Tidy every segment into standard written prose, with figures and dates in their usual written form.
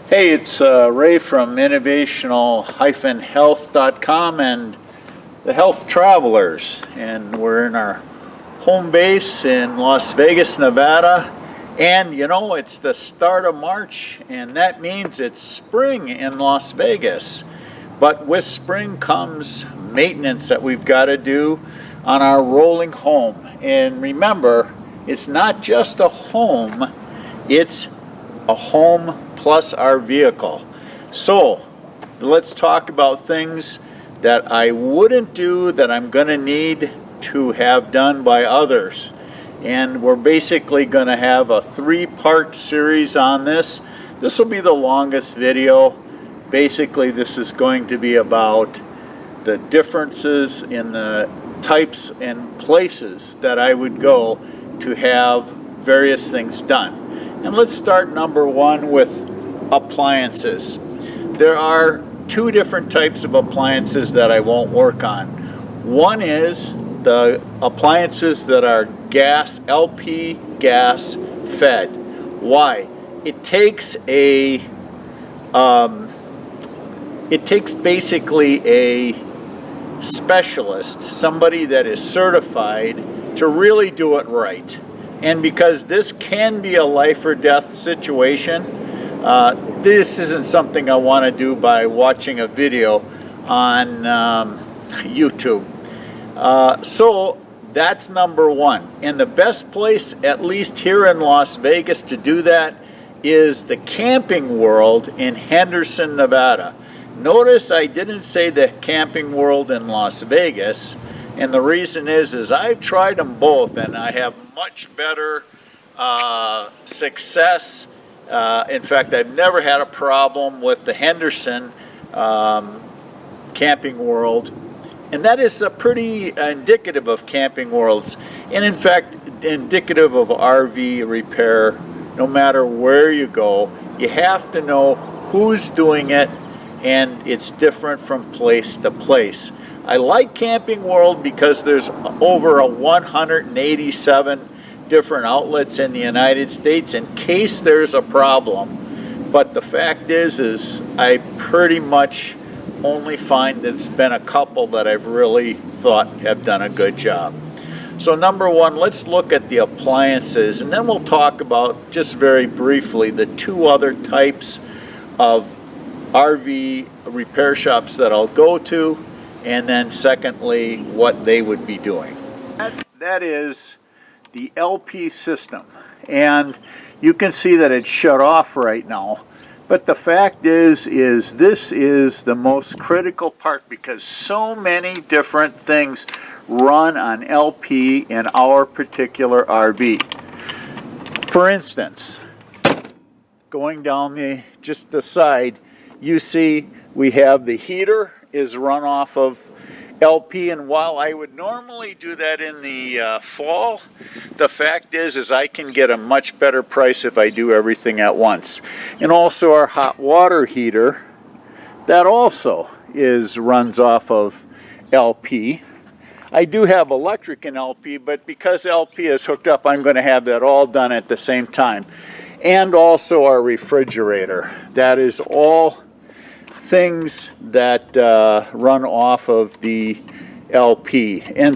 Hey, it's Ray from innovational-health.com and the Health Travelers, and we're in our home base in Las Vegas, Nevada. And you know, it's the start of March, and that means it's spring in Las Vegas. But with spring comes maintenance that we've got to do on our rolling home. And remember, it's not just a home, it's a home plus our vehicle. So let's talk about things that I wouldn't do that I'm going to need to have done by others. And we're basically going to have a 3-part series on this. This will be the longest video. Basically, this is going to be about the differences in the types and places that I would go to have various things done. And let's start number one with appliances. There are 2 different types of appliances that I won't work on. One is the appliances that are LP gas fed. Why? It takes basically a specialist, somebody that is certified to really do it right. And because this can be a life or death situation, this isn't something I want to do by watching a video on YouTube. So that's number one. And the best place, at least here in Las Vegas, to do that is the Camping World in Henderson, Nevada. Notice I didn't say the Camping World in Las Vegas. And the reason is I've tried them both, and I have much better success. In fact, I've never had a problem with the Henderson Camping World. And that is pretty indicative of camping worlds. And in fact, indicative of RV repair. No matter where you go, you have to know who's doing it, and it's different from place to place. I like Camping World because there's over 187 different outlets in the United States in case there's a problem. But the fact is I pretty much only find there's been a couple that I've really thought have done a good job. So number one, let's look at the appliances, and then we'll talk about, just very briefly, the 2 other types of RV repair shops that I'll go to, and then secondly, what they would be doing. That is the LP system. And you can see that it's shut off right now. But the fact is this is the most critical part because so many different things run on LP in our particular RV. For instance, going down just the side, you see we have the heater is run off of LP, and while I would normally do that in the fall, the fact is I can get a much better price if I do everything at once. And also our hot water heater, that also runs off of LP. I do have electric in LP, but because LP is hooked up, I'm going to have that all done at the same time. And also our refrigerator. That is all things that run off of the LP. And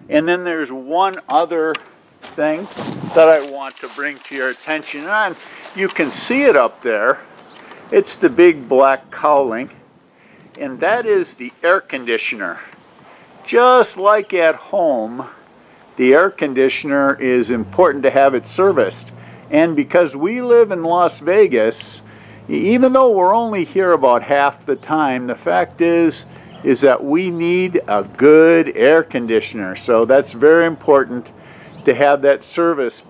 then there's one other thing that I want to bring to your attention, and you can see it up there. It's the big black cowling, and that is the air conditioner. Just like at home, the air conditioner is important to have it serviced. And because we live in Las Vegas, even though we're only here about half the time, the fact is that we need a good air conditioner. So that's very important to have that serviced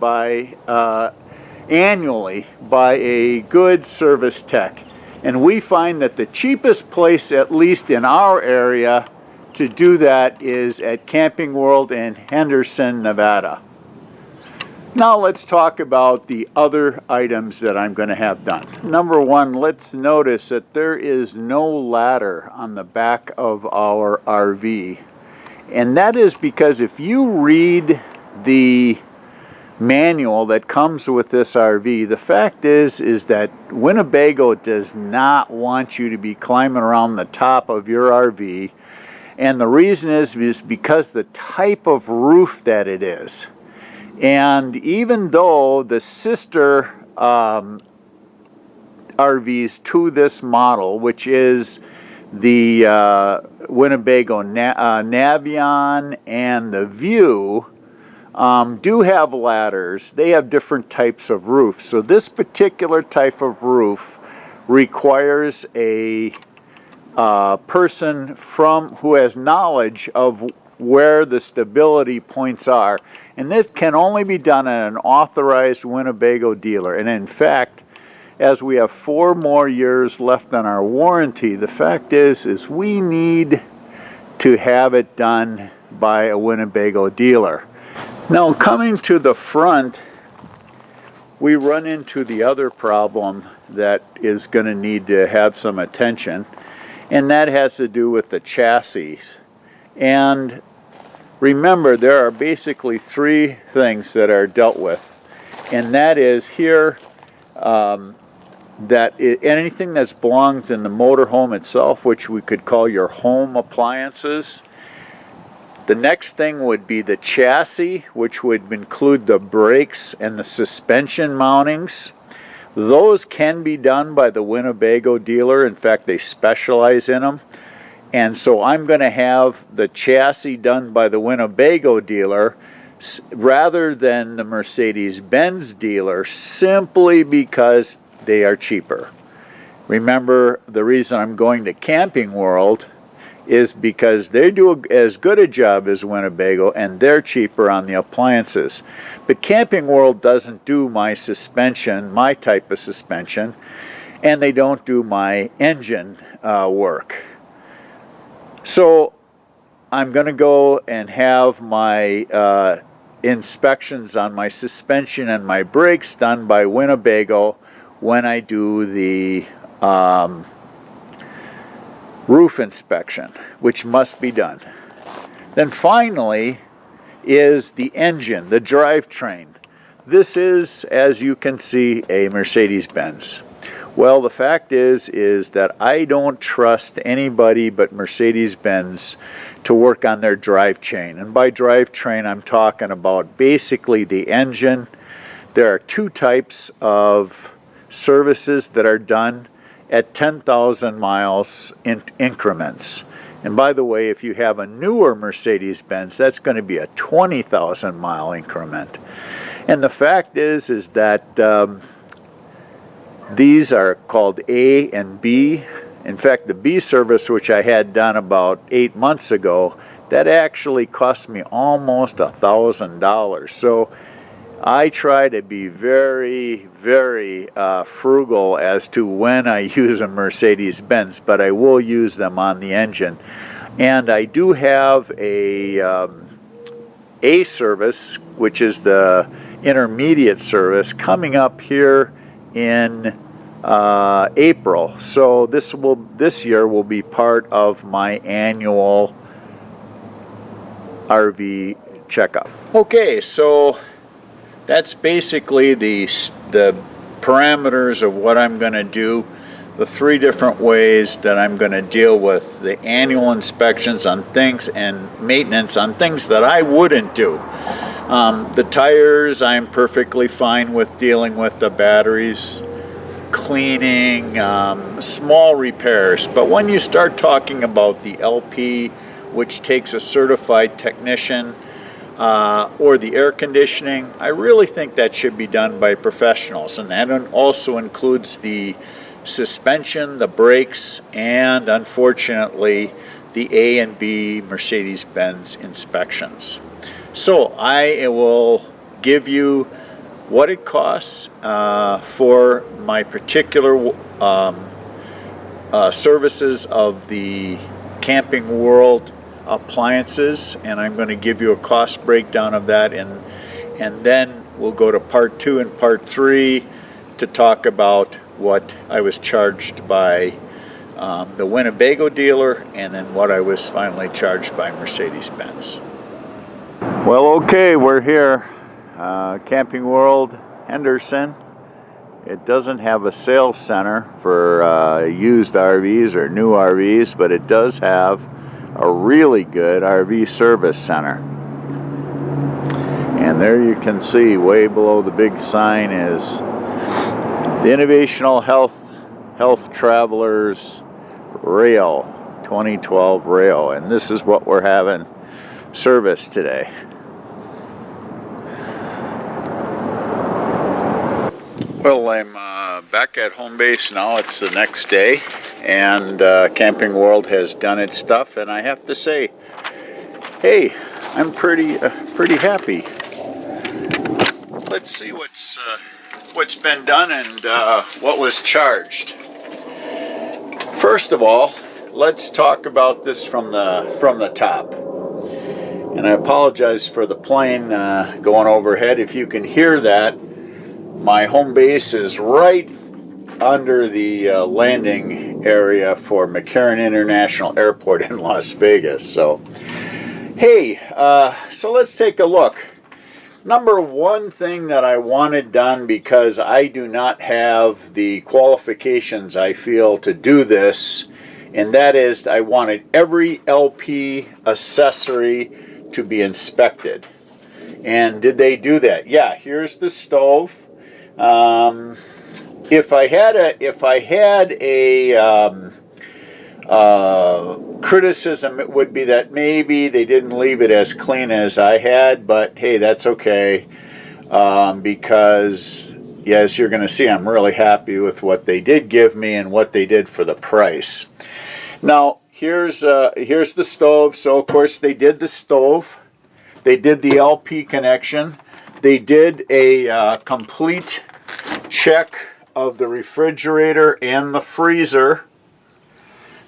annually by a good service tech. And we find that the cheapest place, at least in our area, to do that is at Camping World in Henderson, Nevada. Now let's talk about the other items that I'm going to have done. Number one, let's notice that there is no ladder on the back of our RV. And that is because if you read the manual that comes with this RV. The fact is that Winnebago does not want you to be climbing around the top of your RV, and the reason is because the type of roof that it is. And even though the sister RVs to this model, which is the Winnebago Navion and the View, do have ladders, they have different types of roofs. So this particular type of roof requires a person who has knowledge of where the stability points are, and this can only be done at an authorized Winnebago dealer. And in fact, as we have 4 more years left on our warranty, the fact is we need to have it done by a Winnebago dealer. Now, coming to the front, we run into the other problem that is going to need to have some attention, and that has to do with the chassis. And remember, there are basically 3 things that are dealt with, and that is here, anything that belongs in the motorhome itself, which we could call your home appliances. The next thing would be the chassis, which would include the brakes and the suspension mountings. Those can be done by the Winnebago dealer. In fact, they specialize in them. And so I'm going to have the chassis done by the Winnebago dealer rather than the Mercedes-Benz dealer, simply because they are cheaper. Remember, the reason I'm going to Camping World is because they do as good a job as Winnebago, and they're cheaper on the appliances. But Camping World doesn't do my suspension, my type of suspension, and they don't do my engine work. So I'm going to go and have my inspections on my suspension and my brakes done by Winnebago when I do the roof inspection, which must be done. Then finally is the engine, the drivetrain. This is, as you can see, a Mercedes-Benz. Well, the fact is that I don't trust anybody but Mercedes-Benz to work on their drivetrain. And by drivetrain, I'm talking about basically the engine. There are 2 types of services that are done at 10,000 miles in increments. And by the way, if you have a newer Mercedes-Benz, that's going to be a 20,000 mile increment. And the fact is that these are called A and B. In fact, the B service, which I had done about 8 months ago, that actually cost me almost $1,000. So I try to be very, very frugal as to when I use a Mercedes-Benz, but I will use them on the engine. And I do have a service, which is the intermediate service, coming up here in April. So this year will be part of my annual RV checkup. Okay, so that's basically the parameters of what I'm going to do, the 3 different ways that I'm going to deal with the annual inspections on things and maintenance on things that I wouldn't do. The tires, I'm perfectly fine with dealing with the batteries, cleaning, small repairs. But when you start talking about the LP, which takes a certified technician, or the air conditioning, I really think that should be done by professionals, and that also includes the suspension, the brakes, and unfortunately the A and B Mercedes-Benz inspections. So I will give you what it costs for my particular services of the Camping World appliances, and I'm going to give you a cost breakdown of that, and then we'll go to part 2 and part 3 to talk about what I was charged by the Winnebago dealer, and then what I was finally charged by Mercedes-Benz. Well, okay, we're here. Camping World Henderson. It doesn't have a sales center for used RVs or new RVs, but it does have a really good RV service center. And there you can see, way below the big sign, is the Innovational Health Travelers Rail, 2012 Rail. And this is what we're having service today. Well, I'm back at home base now. It's the next day, and Camping World has done its stuff, and I have to say, hey, I'm pretty happy. Let's see what's been done and what was charged. First of all, let's talk about this from the top. And I apologize for the plane going overhead. If you can hear that, my home base is right under the landing area for McCarran International Airport in Las Vegas. So, hey, so let's take a look. Number one thing that I wanted done, because I do not have the qualifications, I feel, to do this, and that is I wanted every LP accessory to be inspected. And did they do that? Yeah, here's the stove. If I had a criticism, it would be that maybe they didn't leave it as clean as I had, but hey, that's okay, because yeah, as you're going to see, I'm really happy with what they did give me and what they did for the price. Now here's the stove. So of course they did the stove, they did the LP connection, they did a complete check of the refrigerator and the freezer.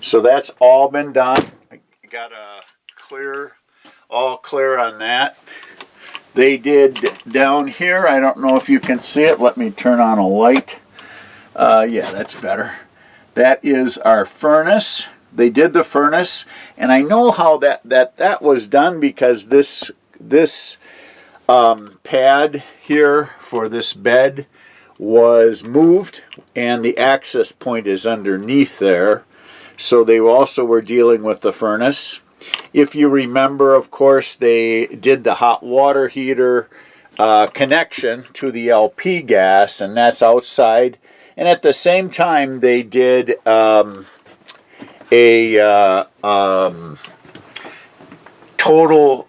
So that's all been done. I got all clear on that. They did down here, I don't know if you can see it. Let me turn on a light. Yeah, that's better. That is our furnace. They did the furnace, and I know how that was done because this pad here for this bed was moved, and the access point is underneath there. So they also were dealing with the furnace. If you remember, of course, they did the hot water heater connection to the LP gas, and that's outside. And at the same time, they did a total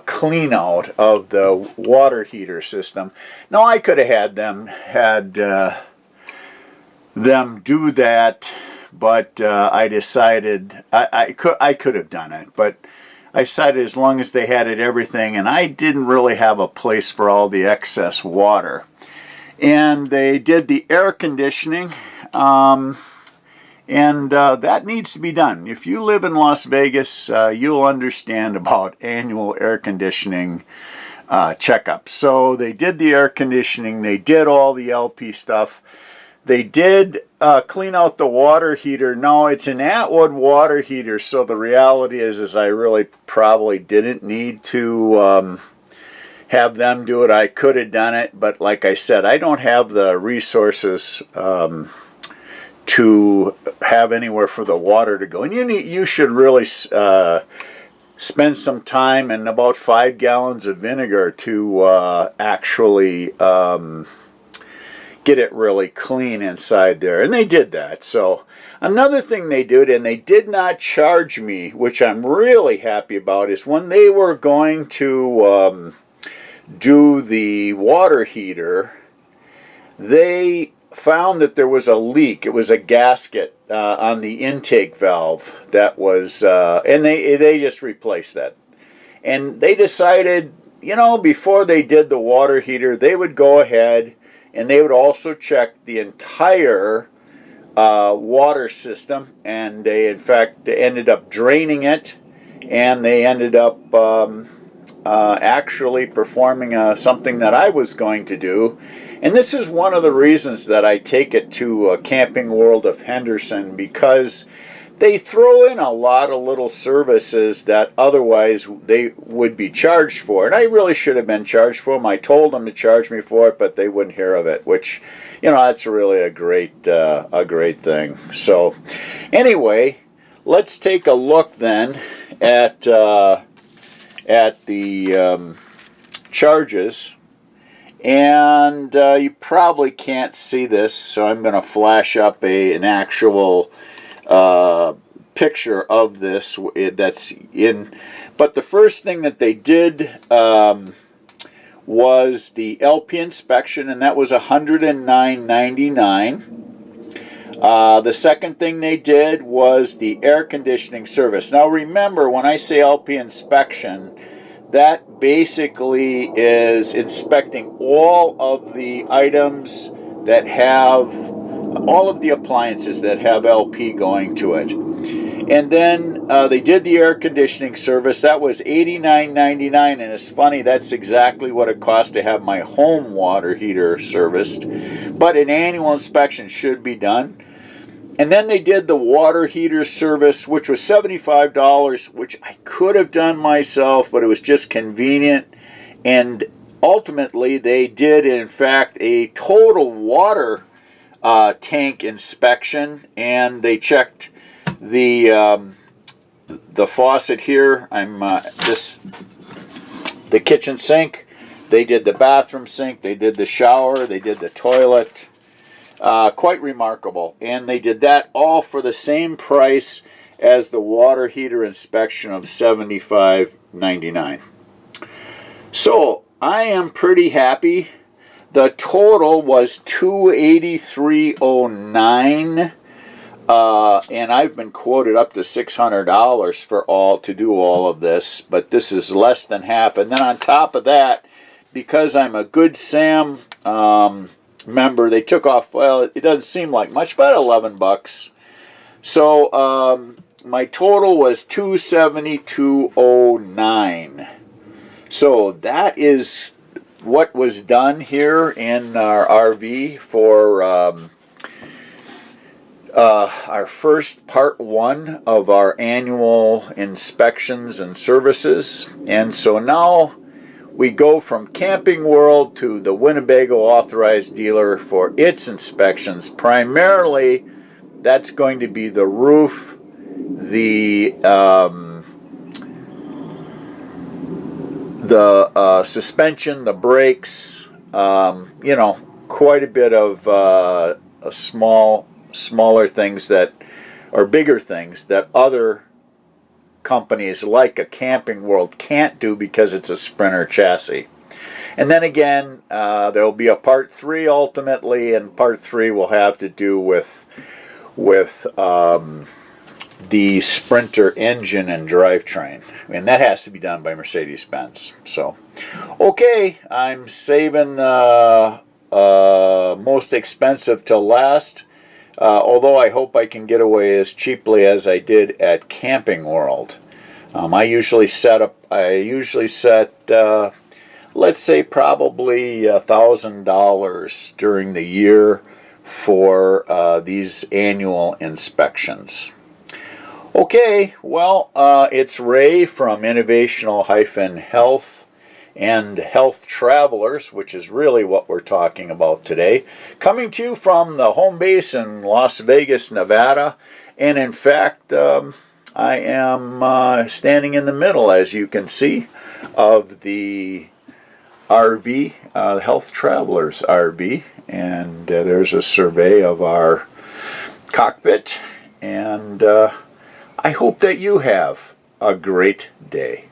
clean out of the water heater system. Now I could have had them do that, but I decided I could have done it, but I decided as long as they had everything, and I didn't really have a place for all the excess water. And they did the air conditioning, and that needs to be done. If you live in Las Vegas, you'll understand about annual air conditioning checkups. So they did the air conditioning, they did all the LP stuff. They did clean out the water heater. Now it's an Atwood water heater, so the reality is I really probably didn't need to have them do it. I could have done it, but like I said, I don't have the resources to have anywhere for the water to go. And you should really spend some time and about 5 gallons of vinegar to actually get it really clean inside there. And they did that. So another thing they did, and they did not charge me, which I'm really happy about, is when they were going to do the water heater, they found that there was a leak. It was a gasket on the intake valve that was, and they just replaced that. And they decided, you know, before they did the water heater, they would go ahead and they would also check the entire water system. And they, in fact, ended up draining it, and they ended up actually performing something that I was going to do. And this is one of the reasons that I take it to Camping World of Henderson, because they throw in a lot of little services that otherwise they would be charged for. And I really should have been charged for them. I told them to charge me for it, but they wouldn't hear of it, which, you know, that's really a great thing. So anyway, let's take a look then at the charges. And you probably can't see this, so I'm going to flash up an actual picture of this that's in. But the first thing that they did was the LP inspection, and that was $109.99. The second thing they did was the air conditioning service. Now remember, when I say LP inspection, that basically is inspecting all of the items that have, all of the appliances that have LP going to it. And then they did the air conditioning service. That was $89.99, and it's funny, that's exactly what it cost to have my home water heater serviced. But an annual inspection should be done. And then they did the water heater service, which was $75, which I could have done myself, but it was just convenient. And ultimately, they did, in fact, a total water tank inspection, and they checked the faucet here. The kitchen sink. They did the bathroom sink. They did the shower. They did the toilet. Quite remarkable. And they did that all for the same price as the water heater inspection of $75.99. So I am pretty happy. The total was $283.09, and I've been quoted up to $600 to do all of this, but this is less than half. And then on top of that, because I'm a Good Sam member, they took off, well, it doesn't seem like much, but $11. So my total was $272.09. So that is what was done here in our RV for our first part one of our annual inspections and services. And so now we go from Camping World to the Winnebago authorized dealer for its inspections. Primarily, that's going to be the roof, the suspension, the brakes, you know, quite a bit of smaller things that, or bigger things that other companies like a Camping World can't do because it's a Sprinter chassis. And then again, there'll be a part 3 ultimately, and part 3 will have to do with the Sprinter engine and drivetrain, and that has to be done by Mercedes-Benz. So, okay, I'm saving most expensive till last. Although I hope I can get away as cheaply as I did at Camping World. I usually set, let's say probably $1,000 during the year for these annual inspections. Okay, well, it's Ray from Innovational-Health and Health Travelers, which is really what we're talking about today, coming to you from the home base in Las Vegas, Nevada. And in fact, I am standing in the middle, as you can see, of the RV, Health Travelers RV, and there's a survey of our cockpit, and I hope that you have a great day.